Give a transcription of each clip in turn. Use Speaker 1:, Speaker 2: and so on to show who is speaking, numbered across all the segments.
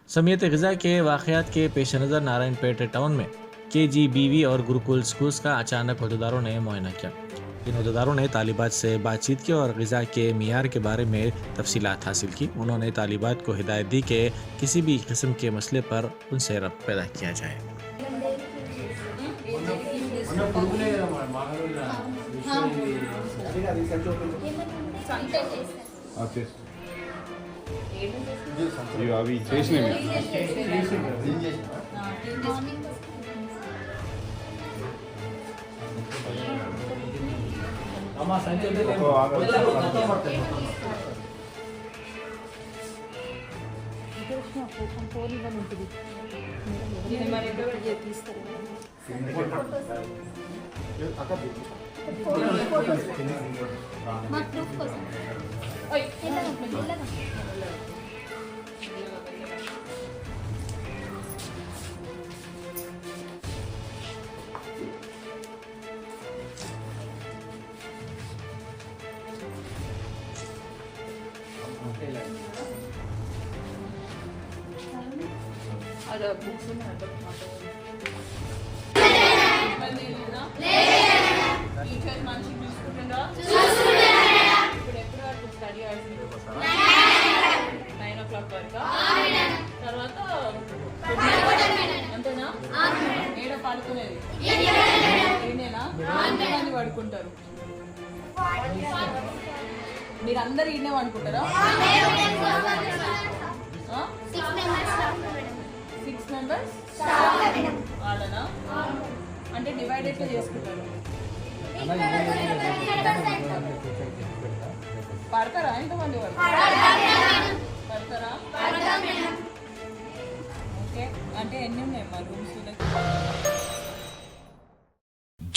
Speaker 1: समियत ग़िज़ा के वाक़यात के पेश नज़र नारायणपेट टाउन में KGBV और गुरुकुल स्कूल्स का अचानक अहदेदारों ने मुआयना किया। इन अहदेदारों ने तालिबात से बातचीत की और ग़िज़ा के मियार के बारे में तफसीलात हासिल की। उन्होंने तालिबात को हिदायत दी कि किसी भी किस्म के मसले पर उनसे रब्त पैदा किया जाए।
Speaker 2: అవి చేసినవి
Speaker 3: ada buku ada టీచర్ మంచి చూసుకుంటుందా ఇప్పుడు ఎప్పుడు వరకు స్టడీ అవర్స్ 9 o'clock వరకు తర్వాత అంతేనా ఏడ పడుకునేది ఏనేనా ఎంతమంది పడుకుంటారు మీరు అందరు ఈడనే పడుకుంటారా 6 members ఆడనా అంటే డివైడ్ ఎట్లా చేసుకుంటారు పడతారా ఎంతమంది పడతారా ఓకే అంటే ఎన్ని ఉన్నాయి మా rooms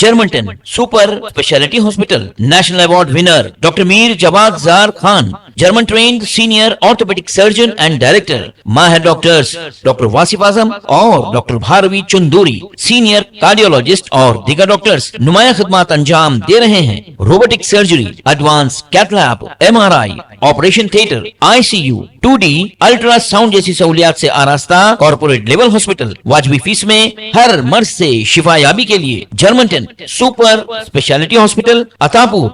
Speaker 4: Germanten super speciality hospital national award winner doctor Mir Jawad Jar Khan, German trained senior orthopaedic surgeon and director, माहिर डॉक्टर्स डॉक्टर वासिफ आजम और doctor Bharavi Chunduri, senior cardiologist और दीगर डॉक्टर्स नुमाया खिदमत अंजाम दे रहे हैं। Robotic surgery, advance cath lab, MRI, operation theatre, ICU, 2D ultrasound जैसी सहूलियात से आरास्ता कॉर्पोरेट लेवल हॉस्पिटल, वाजबी फीस में हर मर्ज से शिफायाबी के लिए Germanton super speciality hospital Attapur.